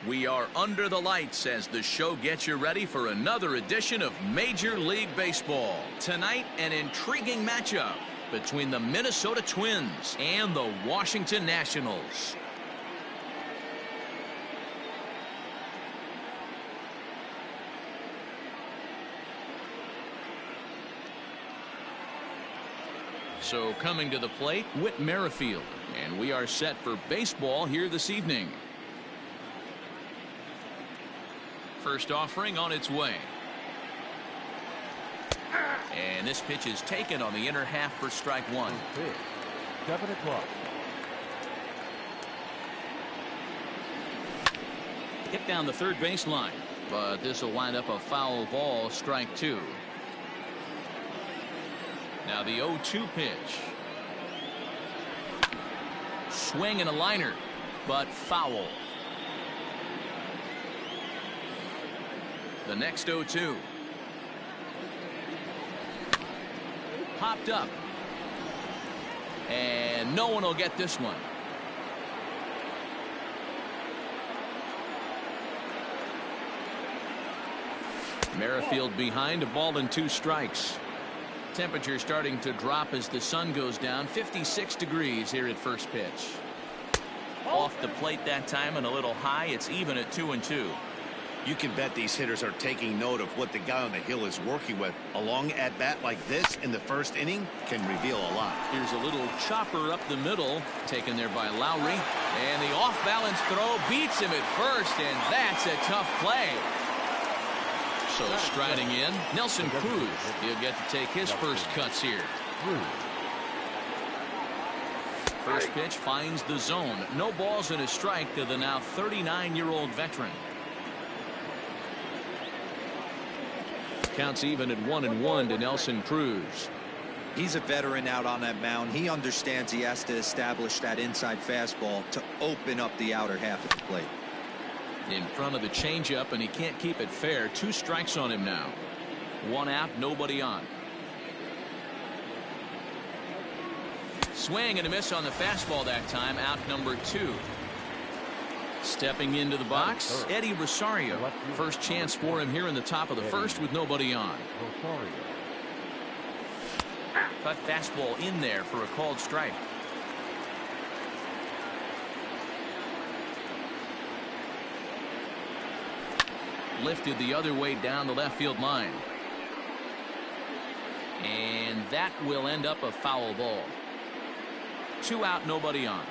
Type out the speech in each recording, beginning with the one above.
We are under the lights as the show gets you ready for another edition of Major League Baseball. Tonight, an intriguing matchup between the Minnesota Twins and the Washington Nationals. So coming to the plate, Whit Merrifield, and we are set for baseball here this evening. First offering on its way. And this pitch is taken on the inner half for strike one. 7 o'clock. Hit down the third baseline, but this will wind up a foul ball, strike two. Now the 0-2 pitch. Swing and a liner, but foul. The next 0-2. Popped up. And no one will get this one. Merrifield behind, a ball and 2 strikes. Temperature starting to drop as the sun goes down. 56 degrees here at first pitch. Off the plate that time and a little high. It's even at 2-2. You can bet these hitters are taking note of what the guy on the hill is working with. A long at-bat like this in the first inning can reveal a lot. Here's a little chopper up the middle, taken there by Lowry. And the off-balance throw beats him at first, and that's a tough play. So striding in, Nelson Cruz. He'll get to take his first cuts here. First pitch finds the zone. No balls and a strike to the now 39-year-old veteran. Counts even at 1-1 to Nelson Cruz. He's a veteran out on that mound. He understands he has to establish that inside fastball to open up the outer half of the plate. In front of the changeup, and he can't keep it fair. 2 strikes on him now. 1 out, nobody on. Swing and a miss on the fastball that time. Out number 2. Stepping into the box, Eddie Rosario. First chance for him here in the top of the first with nobody on. Cut fastball in there for a called strike. Lifted the other way down the left field line. And that will end up a foul ball. 2 out, nobody on.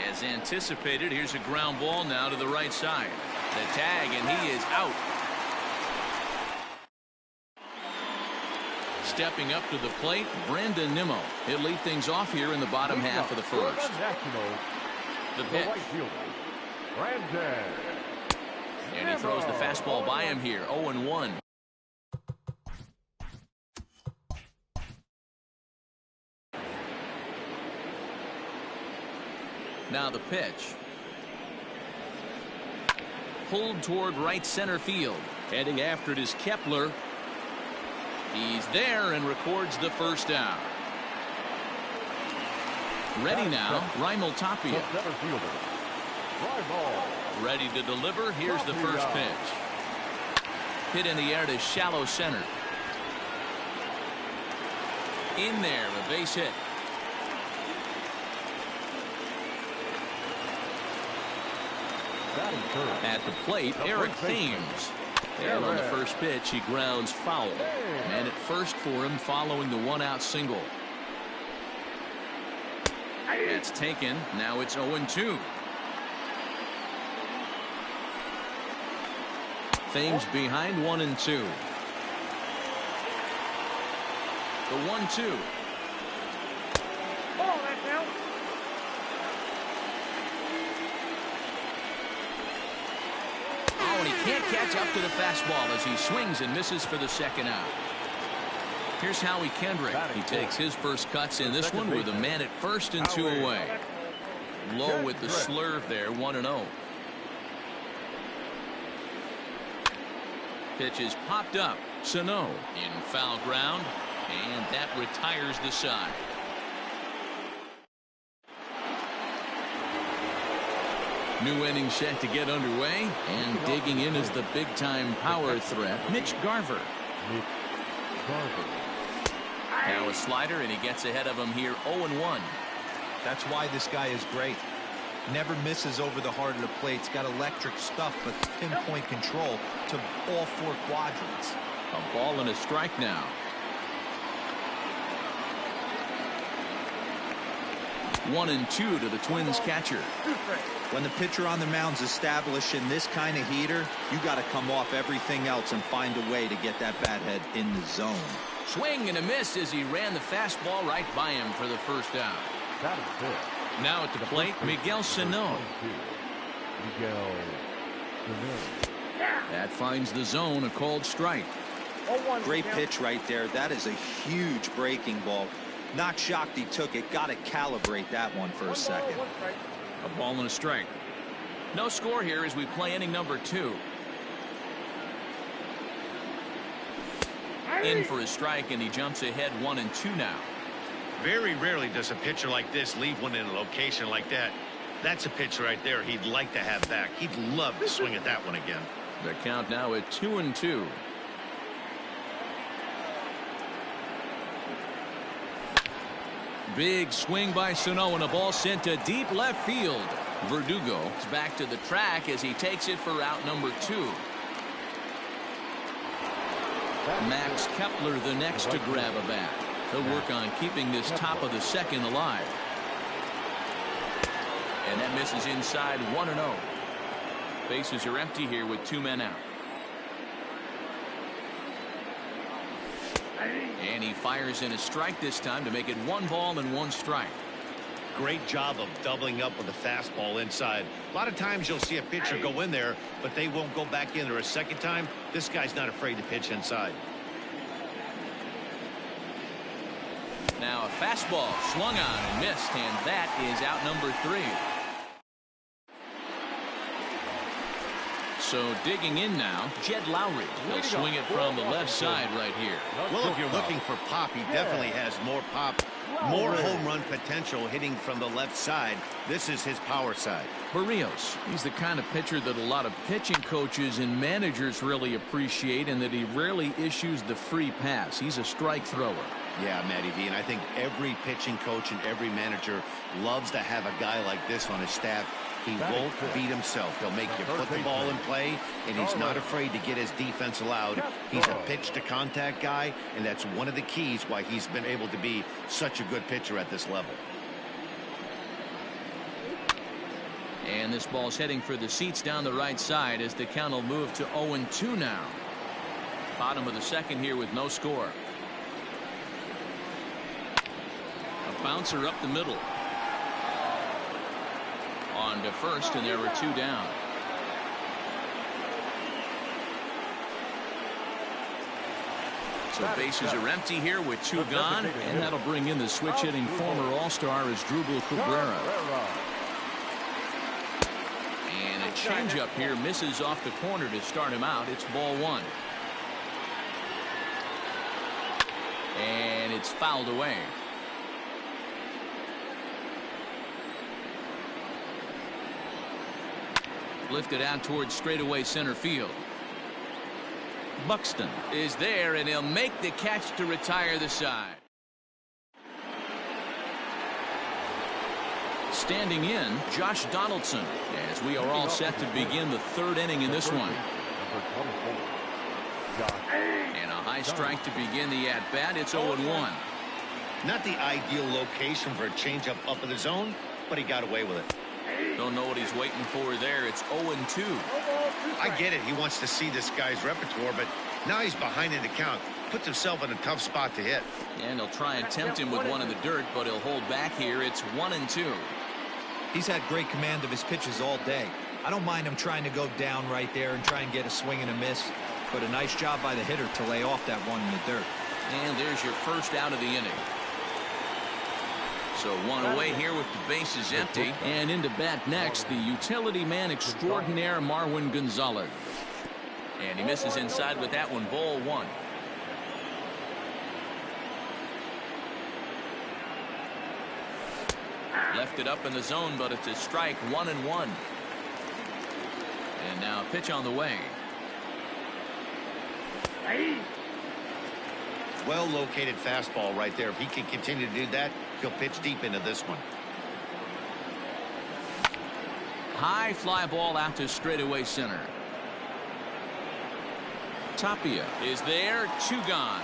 As anticipated, here's a ground ball now to the right side. The tag, and he is out. Stepping up to the plate, Brandon Nimmo. He'll lead things off here in the bottom half of the first. The pitch. And he throws the fastball by him here. 0-1. Now the pitch. Pulled toward right center field. Heading after it is Kepler. He's there and records the first out. Ready now, Raimel Tapia. Ready to deliver. Here's the first pitch. Hit in the air to shallow center. In there, a base hit. At the plate, Eric Thames. And on the first pitch, he grounds foul. Man at first for him following the 1-out single. It's taken. Now it's 0-2. Thames behind 1-2. The 1-2. Oh, and he can't catch up to the fastball as he swings and misses for the second out. Here's Howie Kendrick. He takes his first cuts in this one with a man at first and 2 away. Low with the slurve there, 1-0. Pitch is popped up. Sano in foul ground, and that retires the side. New inning set to get underway, and digging in is the big-time power threat, Mitch Garver. Now a slider, and he gets ahead of him here 0-1. That's why this guy is great. Never misses over the heart of the plate. He's got electric stuff, but pinpoint control to all four quadrants. A ball and a strike now. 1-2 to the Twins catcher. When the pitcher on the mound's establishing this kind of heater, you got to come off everything else and find a way to get that bat head in the zone. Swing and a miss as he ran the fastball right by him for the first out. That is it. Now at the plate, Miguel Sano. Miguel Sano. That finds the zone, a called strike. Great pitch right there. That is a huge breaking ball. Not shocked he took it. Got to calibrate that one for a second. A ball and a strike. No score here as we play inning number 2. In for a strike, and he jumps ahead 1-2 now. Very rarely does a pitcher like this leave one in a location like that. That's a pitch right there he'd like to have back. He'd love to swing at that one again. The count now at 2-2. Big swing by Sano, and a ball sent to deep left field. Verdugo is back to the track as he takes it for out number 2. Max Kepler the next to grab a bat. He'll work on keeping this top of the second alive. And that misses inside 1-0. Bases are empty here with 2 men out. And he fires in a strike this time to make it 1 ball and 1 strike. Great job of doubling up with a fastball inside. A lot of times you'll see a pitcher go in there, but they won't go back in there a second time. This guy's not afraid to pitch inside. Now a fastball swung on and missed, and that is out number 3. So digging in now, Jed Lowry. He'll swing it from the left side right here. Well, if you're looking for pop, he definitely has more pop, more home run potential hitting from the left side. This is his power side. Barrios, he's the kind of pitcher that a lot of pitching coaches and managers really appreciate, and that he rarely issues the free pass. He's a strike thrower. Yeah, Matty V, and I think every pitching coach and every manager loves to have a guy like this on his staff. He won't beat himself. He'll make you put the ball in play, and he's not afraid to get his defense allowed. He's a pitch-to-contact guy, and that's one of the keys why he's been able to be such a good pitcher at this level. And this ball's heading for the seats down the right side as the count will move to 0-2 now. Bottom of the second here with no score. A bouncer up the middle. On to first, and there were 2 down. So bases are empty here with 2 gone, and that'll bring in the switch hitting former All-Star as Drupal Cabrera. And a changeup here misses off the corner to start him out. It's ball 1. And it's fouled away. Lifted out towards straightaway center field. Buxton is there, and he'll make the catch to retire the side. Standing in, Josh Donaldson, as we are all set to begin the 3rd inning in this one. And a high strike to begin the at-bat. It's 0-1. Not the ideal location for a changeup up in the zone, but he got away with it. Don't know what he's waiting for there. It's 0-2. I get it. He wants to see this guy's repertoire, but now he's behind in the count. Puts himself in a tough spot to hit. And he'll try and tempt him with one in the dirt, but he'll hold back here. It's 1-2. He's had great command of his pitches all day. I don't mind him trying to go down right there and try and get a swing and a miss, but a nice job by the hitter to lay off that one in the dirt. And there's your first out of the inning. So 1 away here with the bases empty. And into bat next, the utility man extraordinaire Marwin Gonzalez. And he misses inside with that one. Ball 1. Left it up in the zone, but it's a strike. 1-1. And now a pitch on the way. Well-located fastball right there. If he can continue to do that, he'll pitch deep into this one. High fly ball out to straightaway center. Tapia is there, 2 gone.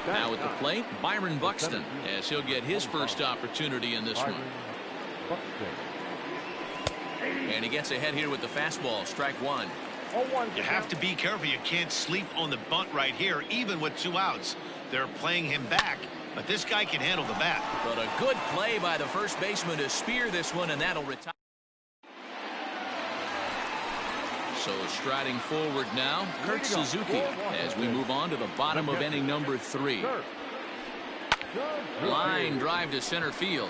Now at the plate, Byron Buxton, as he'll get his first opportunity in this one. And he gets ahead here with the fastball, strike 1. You have to be careful. You can't sleep on the bunt right here, even with 2 outs. They're playing him back, but this guy can handle the bat. But a good play by the first baseman to spear this one, and that'll retire. So striding forward now, Kurt Suzuki, as we move on to the bottom of inning number 3. Line drive to center field.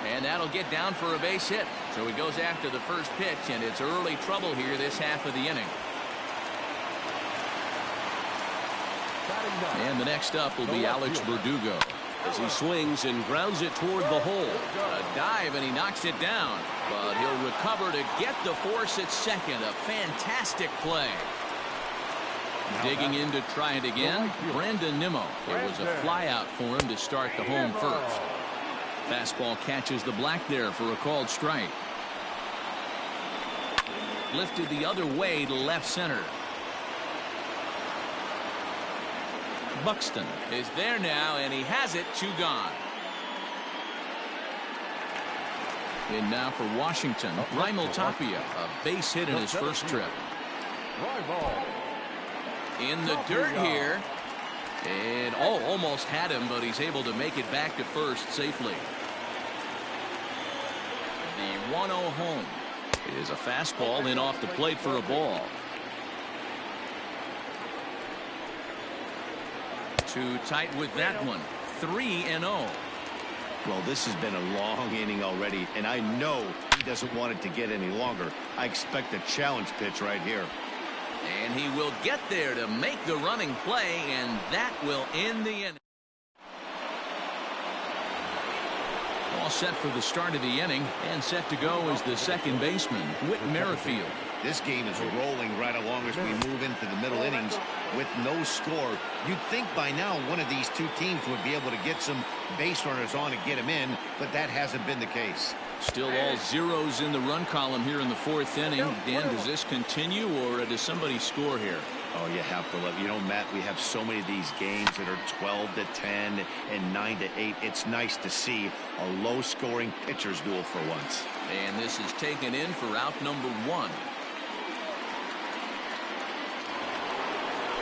And that'll get down for a base hit. So he goes after the first pitch, and it's early trouble here this half of the inning. And the next up will be Alex Verdugo, as he swings and grounds it toward the hole. A dive, and he knocks it down. But he'll recover to get the force at second. A fantastic play. Digging in to try it again, Brandon Nimmo. It was a fly out for him to start the home first. Fastball catches the black there for a called strike. Lifted the other way to left center. Buxton is there now, and he has it, 2 gone. And now for Washington, Raimel Tapia, a base hit in his first trip. In the dirt here, and almost had him, but he's able to make it back to first safely. The 1-0 home is a fastball in off the plate for a ball. Too tight with that one. 3-0. Well, this has been a long inning already, and I know he doesn't want it to get any longer. I expect a challenge pitch right here. And he will get there to make the running play, and that will end the inning. All set for the start of the inning, and set to go is the second baseman, Whit Merrifield. This game is rolling right along as we move into the middle innings with no score. You'd think by now one of these 2 teams would be able to get some base runners on and get them in, but that hasn't been the case. Still all zeros in the run column here in the 4th inning. Dan, does this continue, or does somebody score here? Oh, you have to love. You know, Matt, we have so many of these games that are 12-10 and 9-8. It's nice to see a low-scoring pitcher's duel for once. And this is taken in for out number 1.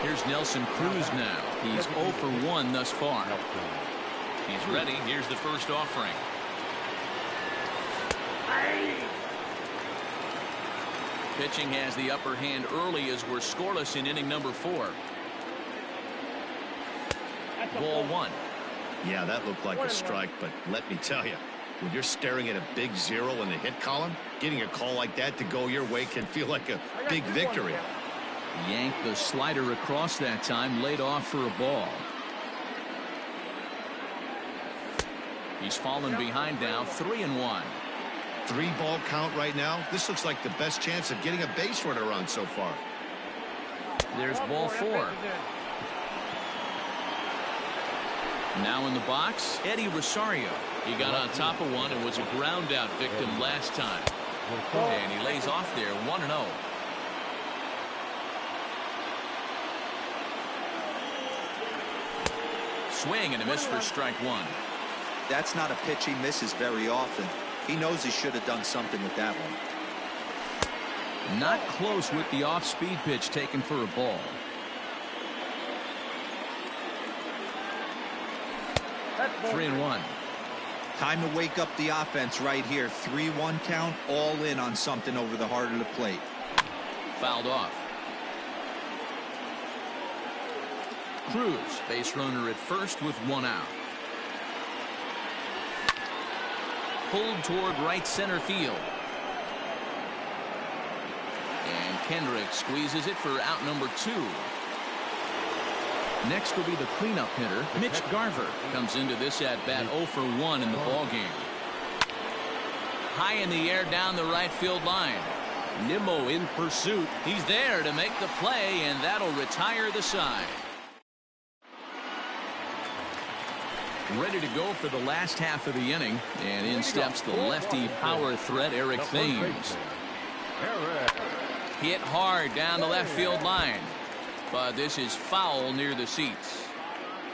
Here's Nelson Cruz now. He's 0 for 1 thus far. He's ready. Here's the first offering. Pitching has the upper hand early as we're scoreless in inning number 4. Ball 1. Yeah, that looked like a strike, but let me tell you, when you're staring at a big 0 in the hit column, getting a call like that to go your way can feel like a big victory. Yanked the slider across that time, laid off for a ball. He's fallen behind now, 3-1. 3-ball count right now. This looks like the best chance of getting a base runner on so far. There's ball 4. Now in the box, Eddie Rosario. He got on top of one and was a ground out victim last time. And he lays off there, 1-0. Swing and a miss for strike 1. That's not a pitch he misses very often. He knows he should have done something with that one. Not close with the off-speed pitch taken for a ball. That's 3-1. Time to wake up the offense right here. 3-1 count, all in on something over the heart of the plate. Fouled off. Cruz, base runner at first with 1 out. Pulled toward right center field. And Kendrick squeezes it for out number 2. Next will be the cleanup hitter, Mitch Garver. Comes into this at bat 0 for 1 in the ball game. high in the air down the right field line. Nimmo in pursuit. He's there to make the play, and that'll retire the side. Ready to go for the last half of the inning, and in steps the lefty power threat, Eric Thames. Hit hard down the left field line, but this is foul near the seats.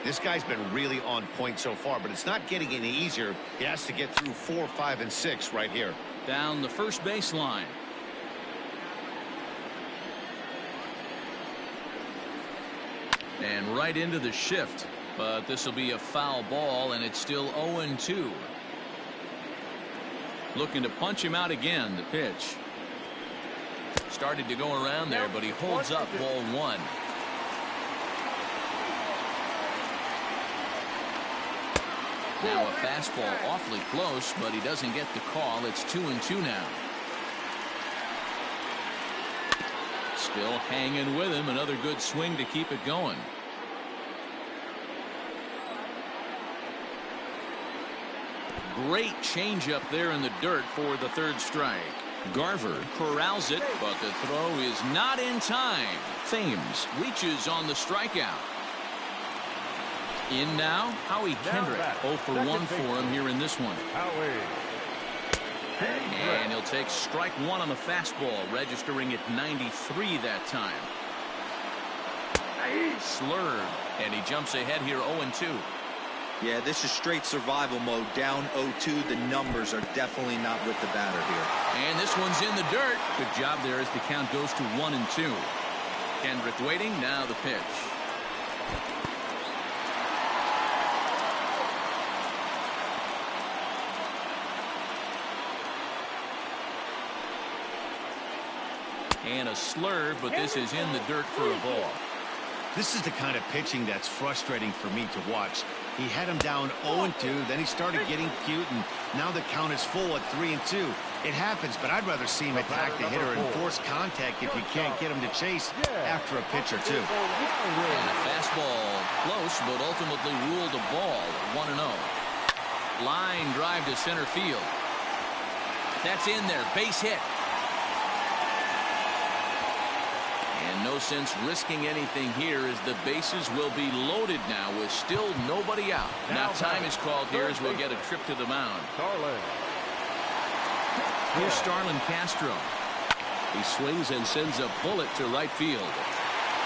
This guy's been really on point so far, but it's not getting any easier. He has to get through 4, 5, and 6 right here. Down the first base line. And right into the shift. But this will be a foul ball, and it's still 0-2. Looking to punch him out again, the pitch. Started to go around there, but he holds up ball 1. Now a fastball awfully close, but he doesn't get the call. It's 2-2 now. Still hanging with him. Another good swing to keep it going. Great changeup there in the dirt for the third strike. Garver corrals it, but the throw is not in time. Thames reaches on the strikeout. In now, Howie Kendrick. 0 for 1 for him here in this one. And he'll take strike 1 on the fastball, registering at 93 that time. Slurred, and he jumps ahead here 0-2. Yeah, this is straight survival mode. Down 0-2. The numbers are definitely not with the batter here. And this one's in the dirt. Good job there as the count goes to 1-2. Kendrick waiting. Now the pitch. And a slurve, but this is in the dirt for a ball. This is the kind of pitching that's frustrating for me to watch. He had him down 0-2, then he started getting cute, and now the count is full at 3-2. It happens, but I'd rather see him attack the hitter and force contact if you can't get him to chase after a pitch or two. And a fastball close, but ultimately ruled a ball. 1-0. Line drive to center field. That's in there. Base hit. And no sense risking anything here as the bases will be loaded now with still nobody out. Now time is called here as we'll get a trip to the mound. Here's Starlin Castro. He swings and sends a bullet to right field.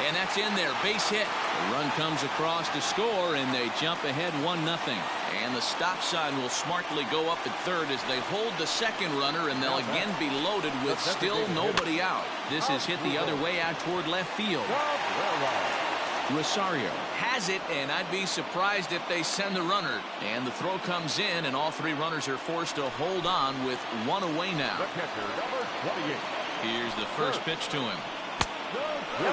And that's in there. Base hit. The run comes across to score, and they jump ahead 1-0. And the stop sign will smartly go up at third as they hold the second runner, and they'll again be loaded with still nobody out. This is hit the other way out toward left field. Rosario has it, and I'd be surprised if they send the runner. And the throw comes in, and all three runners are forced to hold on with one away now. Here's the first pitch to him. The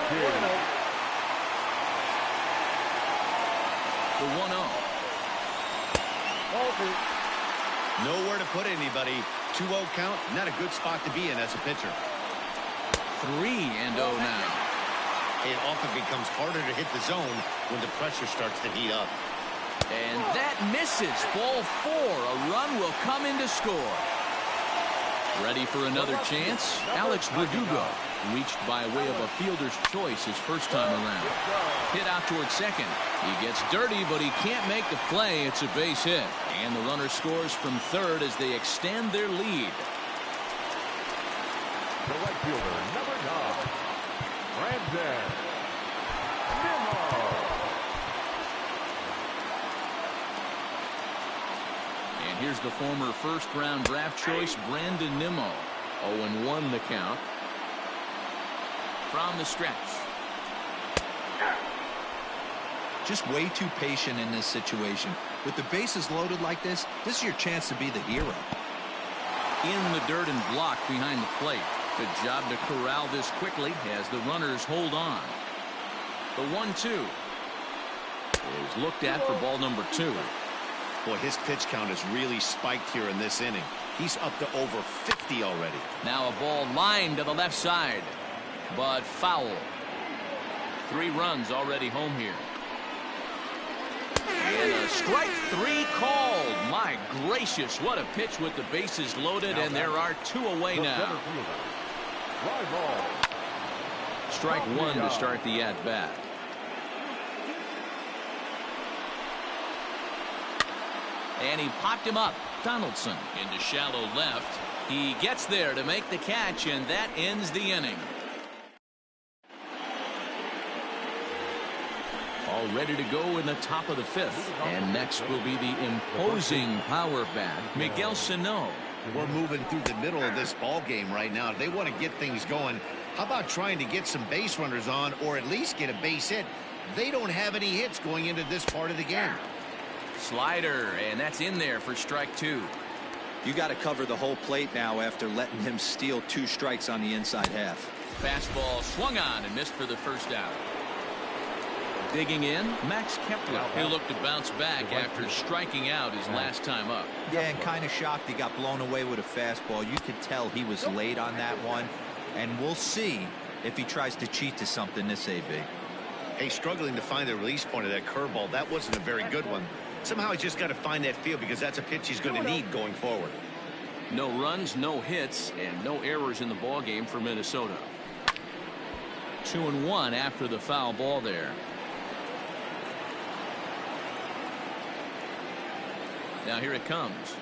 1-0. Nowhere to put anybody. 2-0 count, not a good spot to be in as a pitcher. 3-0 now. It often becomes harder to hit the zone when the pressure starts to heat up. And that misses. Ball 4. A run will come in to score. Ready for another chance? Alex Verdugo reached by way of a fielder's choice his first time around. Hit out toward second. He gets dirty, but he can't make the play. It's a base hit. And the runner scores from third as they extend their lead. The right fielder, number 9, Brandon Nimmo. And here's the former first-round draft choice, Brandon Nimmo. 0-1 the count. From the stretch. Just way too patient in this situation. With the bases loaded like this is your chance to be the hero. In the dirt and blocked behind the plate. Good job to corral this quickly as the runners hold on. The 1-2 is looked at for ball number 2. Boy, his pitch count has really spiked here in this inning. He's up to over 50 already. Now a ball lined to the left side, but foul. 3 runs already home here. And a Strike 3 called. My gracious, what a pitch with the bases loaded, and there are 2 away now. Strike 1 to start the at-bat. And he popped him up. Donaldson into shallow left. He gets there to make the catch, and that ends the inning. All ready to go in the top of the 5th. And next will be the imposing power bat, Miguel Sano. We're moving through the middle of this ball game right now. They want to get things going. How about trying to get some base runners on, or at least get a base hit? They don't have any hits going into this part of the game. Slider, and that's in there for strike 2. You got to cover the whole plate now after letting him steal 2 strikes on the inside half. Fastball swung on and missed for the first out. Digging in, Max Kepler. He'll look to bounce back after striking out his last time up. Yeah, and kind of shocked he got blown away with a fastball. You could tell he was late on that one, and we'll see if he tries to cheat to something this AB. Hey, struggling to find the release point of that curveball. That wasn't a very good one. Somehow he's just got to find that feel, because that's a pitch he's going to need going forward. No runs, no hits, and no errors in the ball game for Minnesota. 2-1 after the foul ball there. Now here it comes.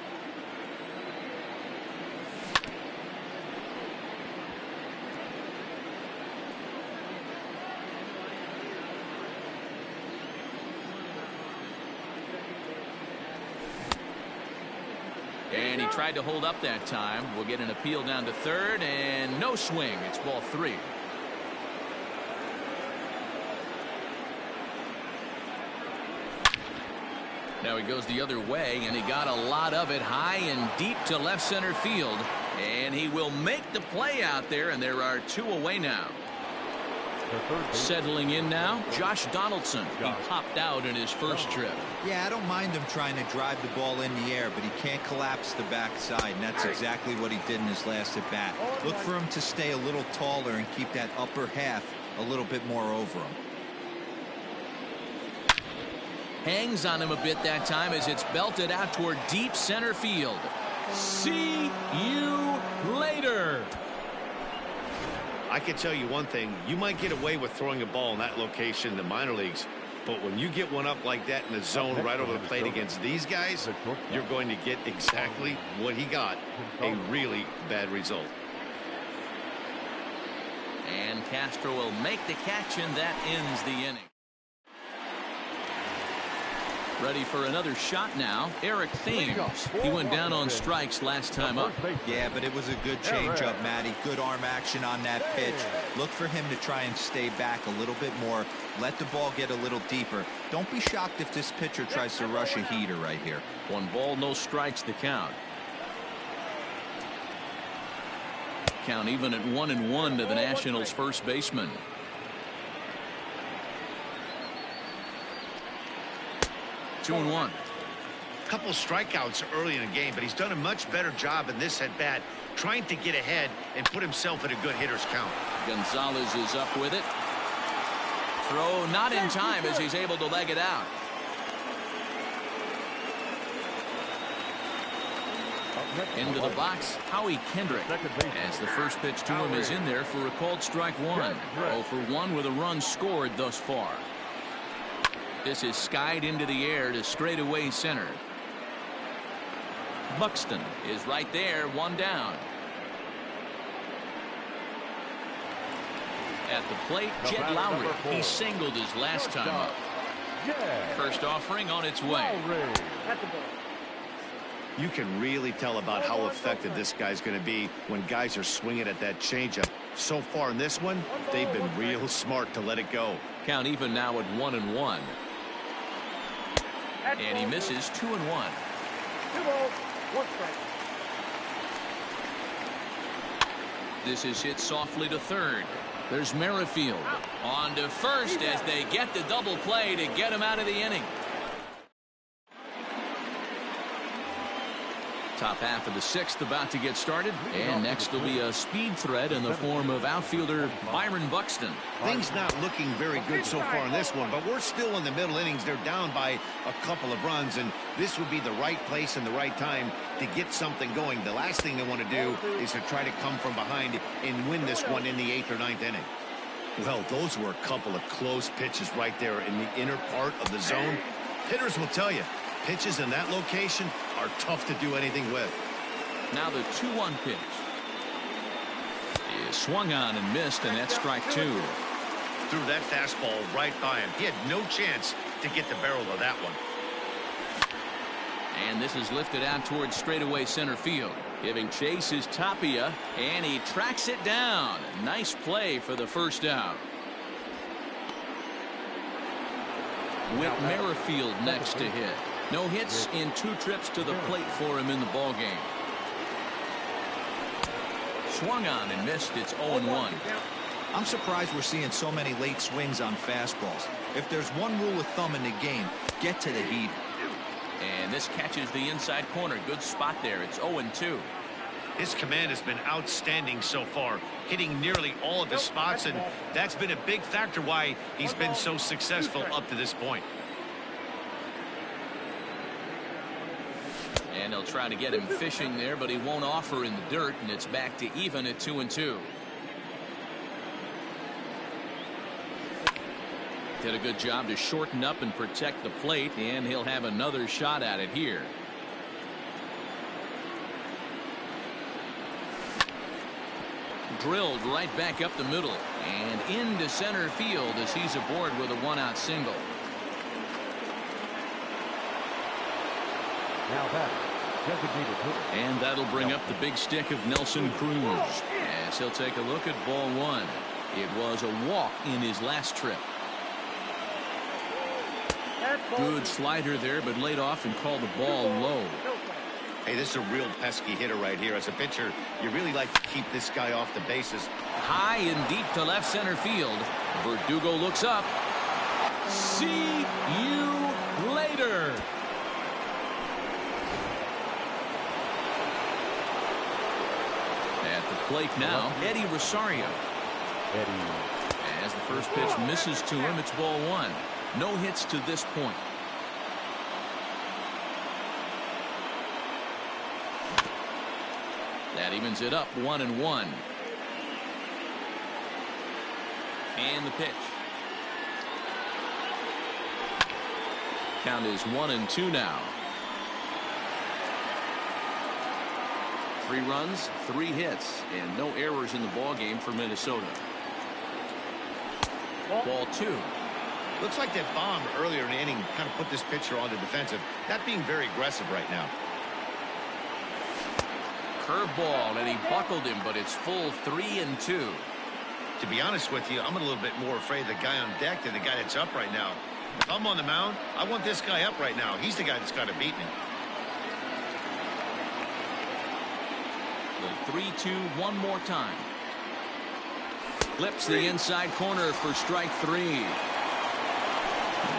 And he tried to hold up that time. We'll get an appeal down to 3rd, and no swing. It's ball 3. Now he goes the other way, and he got a lot of it high and deep to left center field. And he will make the play out there, and there are 2 away now. Settling in now, Josh Donaldson. He popped out in his first trip. Yeah, I don't mind him trying to drive the ball in the air, but he can't collapse the backside, and that's exactly what he did in his last at bat. Look for him to stay a little taller and keep that upper half a little bit more over him. Hangs on him a bit that time as it's belted out toward deep center field. See you later. I can tell you one thing. You might get away with throwing a ball in that location in the minor leagues, but when you get one up like that in the zone right over the plate against these guys, you're going to get exactly what he got, a really bad result. And Castro will make the catch, and that ends the inning. Ready for another shot now, Eric Thames. He went down on strikes last time up. Yeah, but it was a good changeup, Matty. Good arm action on that pitch. Look for him to try and stay back a little bit more. Let the ball get a little deeper. Don't be shocked if this pitcher tries to rush a heater right here. 1 ball, no strikes to count. Count even at 1-1 to the Nationals' first baseman. Two and one. Couple strikeouts early in the game, but he's done a much better job in this at bat, trying to get ahead and put himself in a good hitter's count. Gonzalez is up with it. Throw not in time as he's able to leg it out. Into the box, Howie Kendrick, as the first pitch to him is in there for a called strike 1. 0 for 1 with a run scored thus far. This is skied into the air to straightaway center. Buxton is right there, 1 down. At the plate, Jed Lowry. He singled his last time up. First offering on its way. You can really tell about how effective this guy's going to be when guys are swinging at that changeup. So far in this one, they've been real smart to let it go. Count even now at 1-1. And he misses 2-1. 2 balls, 1 strike. This is hit softly to third. There's Merrifield on to first as they get the double play to get him out of the inning. Top half of the sixth about to get started, and next will be a speed threat in the form of outfielder Byron Buxton. Things not looking very good so far in this one, but we're still in the middle innings. They're down by a couple of runs, and this would be the right place and the right time to get something going. The last thing they want to do is to try to come from behind and win this one in the 8th or 9th inning. Well, those were a couple of close pitches right there in the inner part of the zone. Hitters will tell you, pitches in that location are tough to do anything with. Now the 2-1 pitch is swung on and missed, and that's strike 2. Threw that fastball right by him. He had no chance to get the barrel of that one. And this is lifted out towards straightaway center field. Giving chase is Tapia, and he tracks it down. Nice play for the first out. Whit Merrifield next to hit. No hits in 2 trips to the plate for him in the ballgame. Swung on and missed. It's 0-1. I'm surprised we're seeing so many late swings on fastballs. If there's one rule of thumb in the game, get to the heat. And this catches the inside corner. Good spot there. It's 0-2. His command has been outstanding so far, hitting nearly all of his spots, and that's been a big factor why he's been so successful up to this point. And they'll try to get him fishing there, but he won't offer in the dirt, and it's back to even at 2-2. Did a good job to shorten up and protect the plate, and he'll have another shot at it here. Drilled right back up the middle and into center field as he's aboard with a 1-out single. Now that designated hitter. And that'll bring up the big stick of Nelson Cruz as he'll take a look at ball 1. It was a walk in his last trip. Good slider there, but laid off and called the ball low. Hey, this is a real pesky hitter right here. As a pitcher, you really like to keep this guy off the bases. High and deep to left center field. Verdugo looks up. See you later. At the plate now, Eddie Rosario. As the first pitch misses to him, it's ball 1. No hits to this point. That evens it up 1-1. And the pitch. Count is 1-2 now. 3 runs, 3 hits, and no errors in the ball game for Minnesota. Ball 2. Looks like that bomb earlier in the inning kind of put this pitcher on the defensive. Not being very aggressive right now. Curveball, and he buckled him, but it's full 3-2. To be honest with you, I'm a little bit more afraid of the guy on deck than the guy that's up right now. If I'm on the mound, I want this guy up right now. He's the guy that's got to beat me. The 3-2 one more time. Flips the inside corner for strike 3.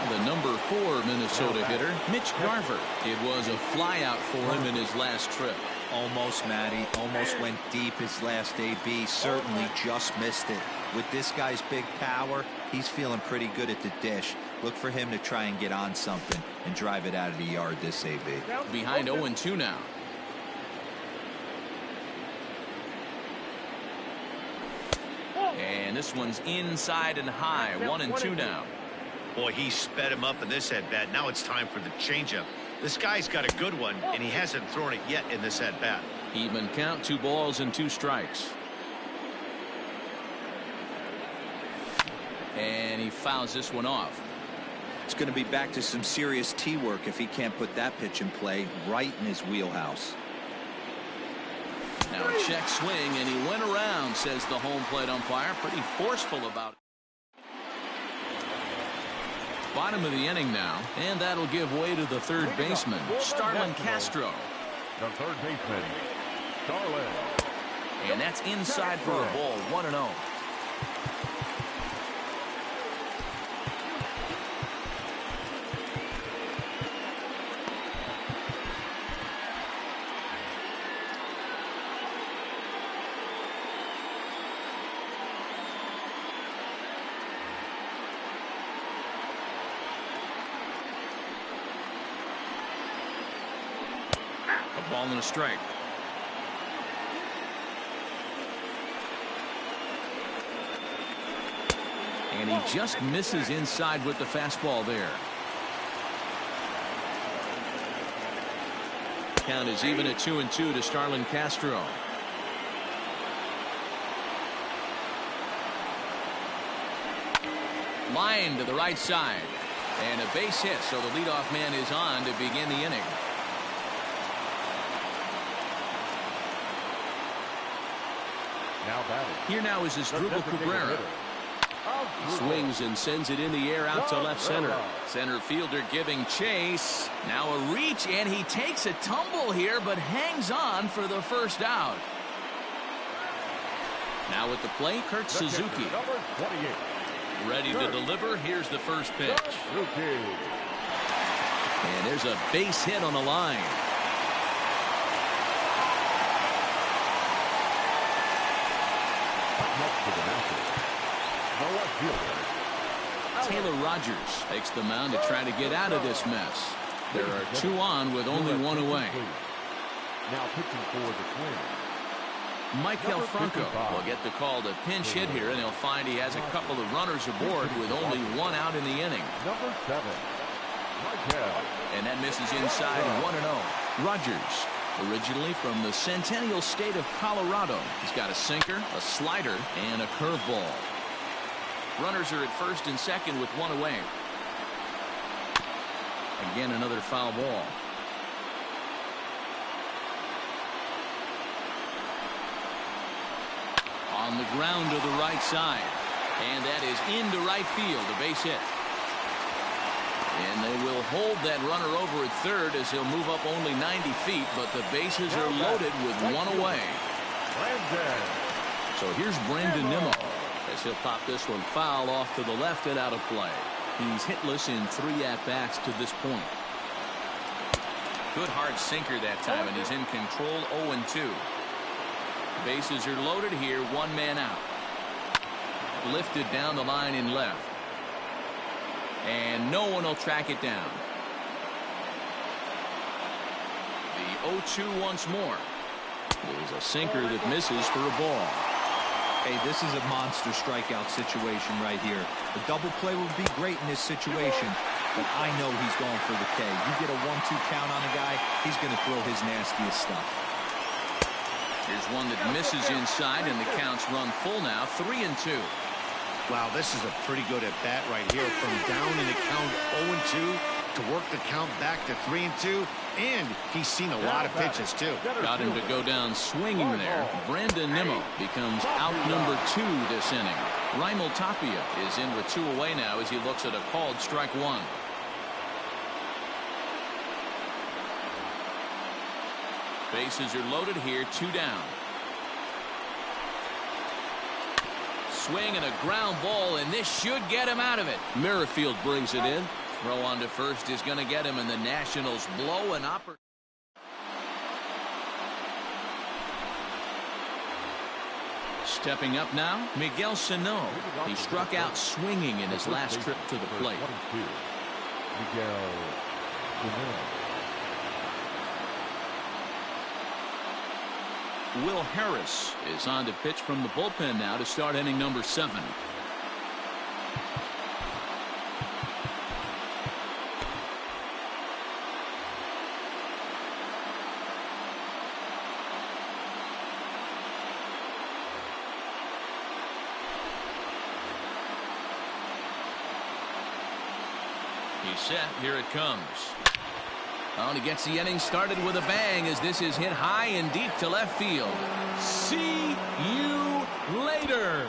The number 4 Minnesota hitter, Mitch Garver. It was a flyout for him in his last trip. Almost, Matty. Almost went deep his last AB. Certainly just missed it. With this guy's big power, he's feeling pretty good at the dish. Look for him to try and get on something and drive it out of the yard this AB. Behind 0-2 now. And this one's inside and high. 1-2 now. Boy, he sped him up in this at-bat. Now it's time for the changeup. This guy's got a good one, and he hasn't thrown it yet in this at-bat. Even count, 2 balls and 2 strikes. And he fouls this one off. It's going to be back to some serious tee work if he can't put that pitch in play right in his wheelhouse. Now a check swing, and he went around, says the home plate umpire. Pretty forceful about it. Bottom of the inning now, and that'll give way to the third baseman, Starlin Castro. The third baseman, Starlin. And that's inside for a ball, 1-0. A ball and a strike. And he just misses inside with the fastball there. Count is even at 2-2 to Starlin Castro. Line to the right side. And a base hit, so the leadoff man is on to begin the inning. Now batting. Here now is Asdrubal Cabrera. He swings and sends it in the air out to left center. Center fielder giving chase. Now a reach, and he takes a tumble here, but hangs on for the first out. Now at the plate, Kurt Suzuki. Number 28. Ready to deliver. Here's the first pitch. And there's a base hit on the line. Next to the mound. No left fielder. Taylor Rogers takes the mound to try to get out of this mess. There are two on with only one away. Now pitching for the Twins. Michael Franco will get the call to pinch hit here, and he'll find he has a couple of runners aboard with only one out in the inning. Number 7. Michael. And that misses inside 1-0. Rogers, originally from the Centennial State of Colorado. He's got a sinker, a slider, and a curveball. Runners are at first and second with one away. Again, another foul ball. On the ground to the right side. And that is into right field, a base hit. And they will hold that runner over at third as he'll move up only 90 feet, but the bases are loaded with one away. So here's Brandon Nimmo as he'll pop this one foul off to the left and out of play. He's hitless in 3 at-bats to this point. Good hard sinker that time, and he's in control 0-2. Bases are loaded here, one man out. Lifted down the line in left. And no one will track it down. The 0-2 once more. There's a sinker that misses for a ball. Hey, this is a monster strikeout situation right here. A double play would be great in this situation, but I know he's going for the K. You get a 1-2 count on a guy, he's going to throw his nastiest stuff. Here's one that misses inside, and the count's run full now, 3-2. Wow, this is a pretty good at bat right here. From down in the count 0-2 to work the count back to 3-2, and he's seen a lot of pitches too. Got him to go down swinging there. Brandon Nimmo becomes out number 2 this inning. Raimel Tapia is in with 2 away now as he looks at a called strike 1. Bases are loaded here, 2 down. Swing and a ground ball, and this should get him out of it. Merrifield brings it in. Throw on to first is going to get him, and the Nationals blow an opportunity. Stepping up now, Miguel Sano. He struck out swinging in his last trip to the plate. Miguel Sano. Will Harris is on to pitch from the bullpen now to start inning number 7. He's set. Here it comes. Oh, and he gets the inning started with a bang as this is hit high and deep to left field. See you later.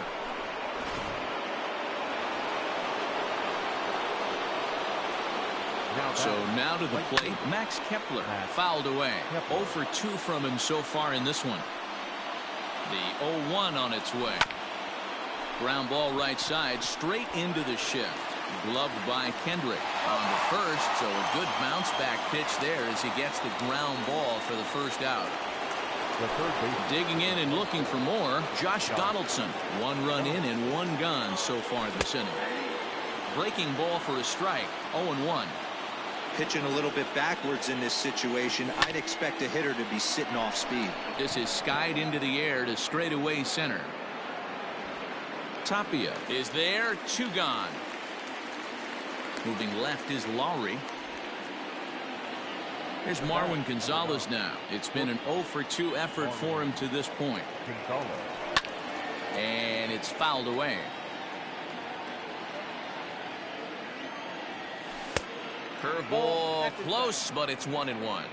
So now to the plate, Max Kepler fouled away. 0 for 2 from him so far in this one. The 0-1 on its way. Ground ball right side, straight into the shift. Gloved by Kendrick on the first, so a good bounce back pitch there as he gets the ground ball for the first out. Digging in and looking for more, Josh Donaldson. 1 run in and 1 gone so far this inning. Breaking ball for a strike, 0-1. pitching a little bit backwards in this situation. I'd expect a hitter to be sitting off speed. This is skied into the air to straightaway center. Tapia is there, 2 gone. Moving left is Lowry. Here's Marwin Gonzalez now. It's been an 0 for 2 effort for him to this point. And it's fouled away. Curveball close, but it's 1-1.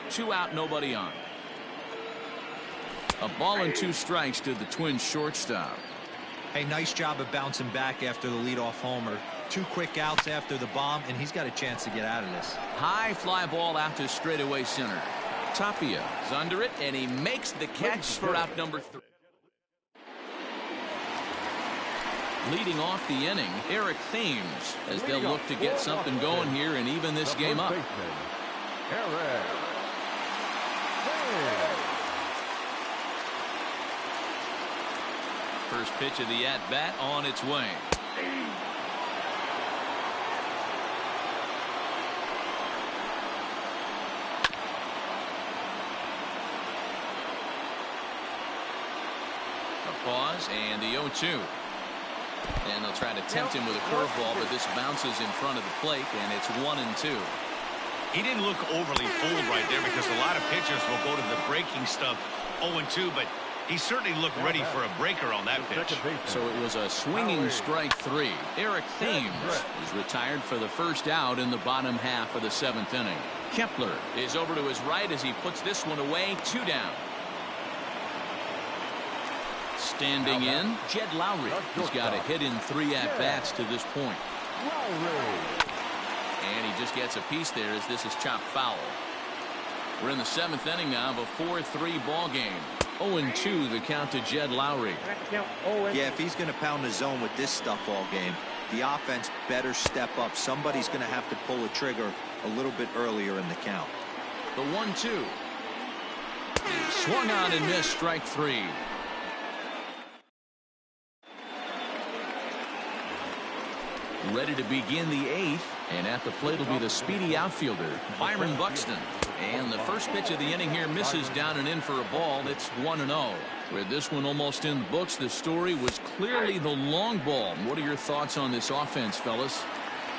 2 out, nobody on. A ball and 2 strikes to the Twins shortstop. Hey, nice job of bouncing back after the leadoff homer. 2 quick outs after the bomb, and he's got a chance to get out of this. High fly ball out to straightaway center. Tapia is under it, and he makes the catch for out number 3. Leading off the inning, Eric Thames, as they'll look to get something going here and even this game up. First pitch of the at-bat on its way. A pause and the 0-2. And they'll try to tempt him with a curveball, but this bounces in front of the plate, and it's 1-2. He didn't look overly fooled right there because a lot of pitchers will go to the breaking stuff 0-2, but he certainly looked ready for a breaker on that pitch. So it was a swinging strike 3. Eric Thames is retired for the first out in the bottom half of the 7th inning. Kepler is over to his right as he puts this one away, 2 down. Standing in, Jed Lowry. He's got a hit in 3 at-bats to this point. And he just gets a piece there as this is chopped foul. We're in the 7th inning now of a 4-3 ball game. 0-2 the count to Jed Lowry. Yeah, if he's going to pound the zone with this stuff all game, the offense better step up. Somebody's going to have to pull a trigger a little bit earlier in the count. The 1-2. Swung on and missed, strike 3. Ready to begin the 8th, and at the plate will be the speedy outfielder, Byron Buxton. And the first pitch of the inning here misses down and in for a ball. It's 1-0. With this one almost in the books, the story was clearly the long ball. What are your thoughts on this offense, fellas?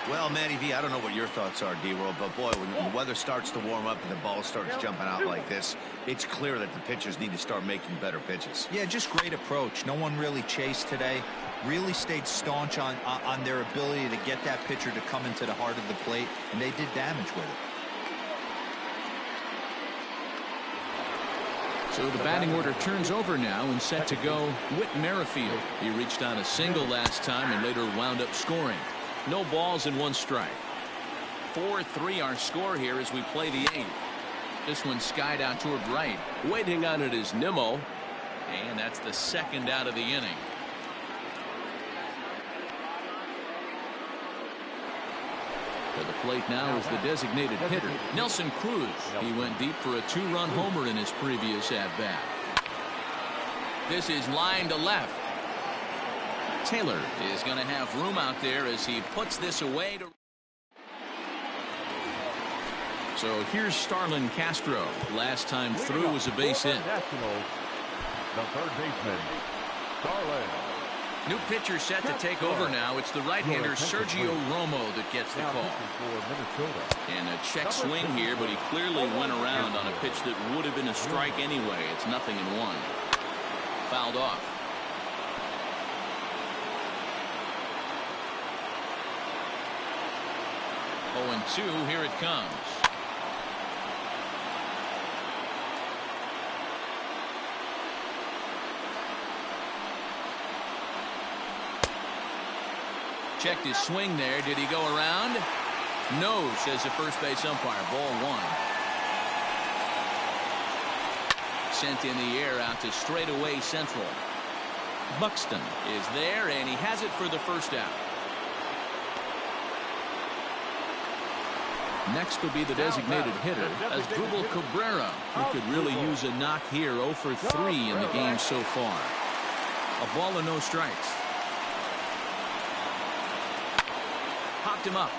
Well, Matty V, I don't know what your thoughts are, D-Roll, but boy, when the weather starts to warm up and the ball starts jumping out like this, it's clear that the pitchers need to start making better pitches. Yeah, just great approach. No one really chased today. Really stayed staunch on their ability to get that pitcher to come into the heart of the plate, and they did damage with it. So the batting order turns over now and set to go Whit Merrifield. He reached on a single last time and later wound up scoring. No balls and 1 strike. 4-3 our score here as we play the 8th. This one skied out toward right. Waiting on it is Nimmo. And that's the 2nd out of the inning. To the plate now is the designated hitter, Nelson Cruz. He went deep for a 2-run homer in his previous at-bat. This is line to left. Taylor is going to have room out there as he puts this away. So here's Starlin Castro. Last time through was a base hit. The third baseman, Starlin. New pitcher set to take over now. It's the right-hander Sergio Romo that gets the call. And a check swing here, but he clearly went around on a pitch that would have been a strike anyway. It's 0-1. Fouled off. Oh, 2, here it comes. Checked his swing there. Did he go around? No, says the first base umpire. Ball 1. Sent in the air out to straightaway central. Buxton is there, and he has it for the first out. Next will be the designated hitter, Asdrubal Cabrera, who could really use a knock here. 0 for 3 in the game so far. A ball and no strikes. Popped him up.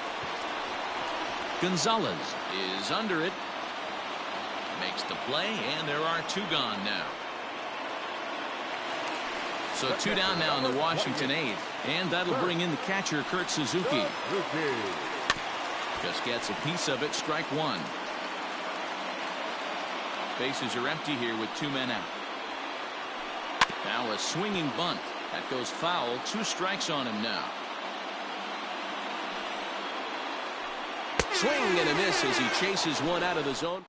Gonzalez is under it. Makes the play, and there are 2 gone now. So 2 down now in the Washington 8th, and that'll bring in the catcher, Kurt Suzuki. Just gets a piece of it, strike 1. Bases are empty here with 2 men out. Now a swinging bunt. That goes foul. 2 strikes on him now. Swing and a miss as he chases one out of the zone.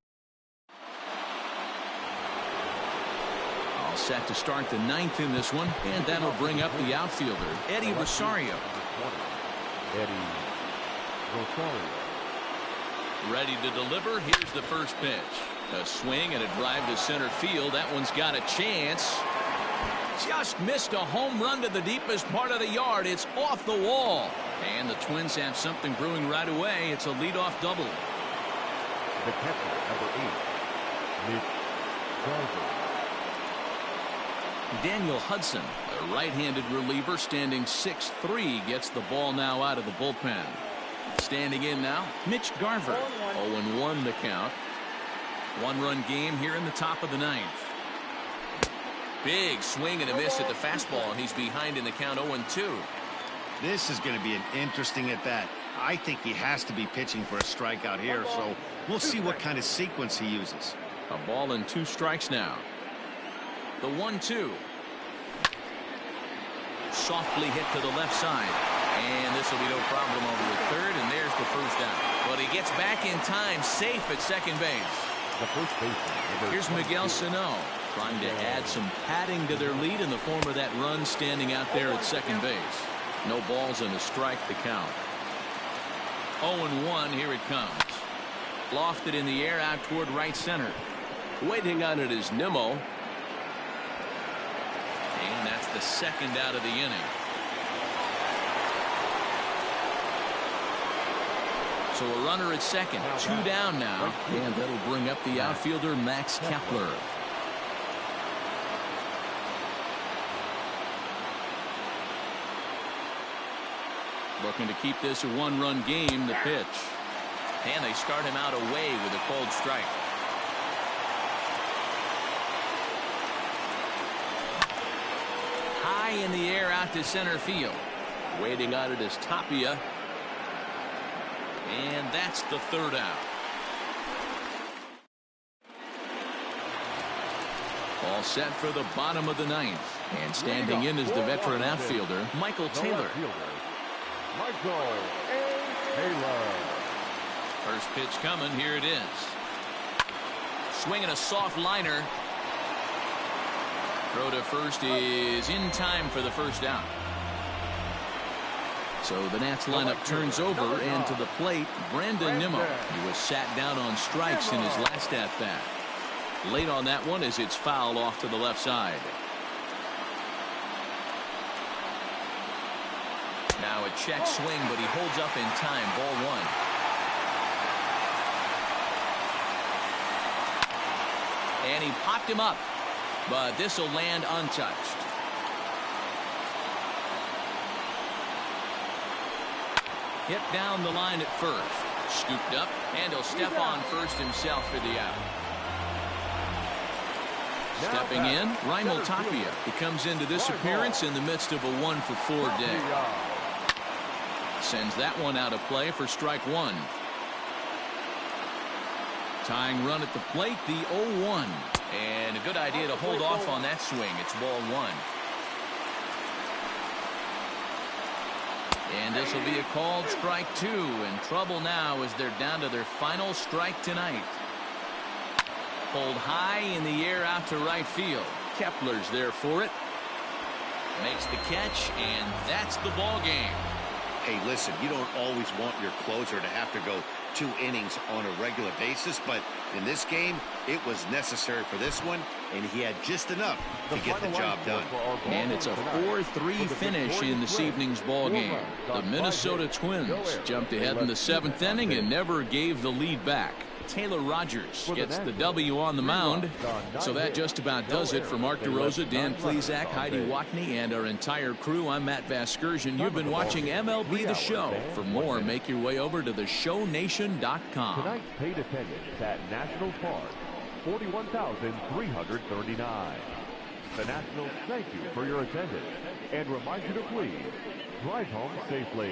All set to start the 9th in this one, and that'll bring up the outfielder, Eddie Rosario. Ready to deliver. Here's the first pitch. A swing and a drive to center field. That one's got a chance. Just missed a home run to the deepest part of the yard. It's off the wall. And the Twins have something brewing right away. It's a leadoff double. The catcher, number 8, Daniel Hudson, a right-handed reliever, standing 6'3", gets the ball now out of the bullpen. Standing in now, Mitch Garver. 0-1 the count. 1-run game here in the top of the 9th. Big swing and a miss at the fastball. He's behind in the count, 0-2. This is going to be an interesting at-bat. I think he has to be pitching for a strikeout here, so we'll see what kind of sequence he uses. A ball and 2 strikes now. The 1-2. Softly hit to the left side. And this will be no problem over the third, and there's the first out. But he gets back in time, safe at second base. the first baseman. Here's Miguel Sano trying to add some padding to their lead in the form of that run standing out there at second base. No balls and a strike to count. 0-1, here it comes. Lofted in the air out toward right center. Waiting on it is Nimmo. And that's the second out of the inning. So a runner at second, 2 down now, and that'll bring up the outfielder Max Kepler. Looking to keep this a 1-run game. The pitch, and they start him out away with a cold strike. High in the air out to center field. Waiting on it is Tapia. And that's the third out. All set for the bottom of the 9th. And standing in is the veteran outfielder, Michael Taylor. Michael Taylor. First pitch coming. Here it is. Swinging a soft liner. Throw to first is in time for the first out. So the Nats lineup turns over, and to the plate, Brandon Nimmo. He was sat down on strikes in his last at-bat. Late on that one as it's fouled off to the left side. Now a check swing, but he holds up in time. Ball 1. And he popped him up, but this will land untouched. Hit down the line at first. Scooped up, and he'll step on first himself for the out. Stepping in, Raimel Tapia. He comes into this appearance in the midst of a 1-for-4 day. Sends that one out of play for strike 1. Tying run at the plate, the 0-1. And a good idea to hold off on that swing. It's ball 1. And this will be a called strike 2. In trouble now as they're down to their final strike tonight. Pulled high in the air out to right field. Kepler's there for it. Makes the catch, and that's the ball game. Hey, listen, you don't always want your closer to have to go 2 innings on a regular basis, but in this game, it was necessary for this one, and he had just enough to get the job done. And it's a 4-3 finish in this evening's ball game. The Minnesota Twins jumped ahead in the 7th inning and never gave the lead back. Taylor Rogers gets the W on the mound. So that just about does it for Mark DeRosa, Dan Plesac, Heidi Watney, and our entire crew. I'm Matt Vasgersian. You've been watching MLB The Show. For more, make your way over to theshownation.com. Tonight's paid attendance at National Park, 41,339. The Nationals thank you for your attendance and remind you to please drive home safely.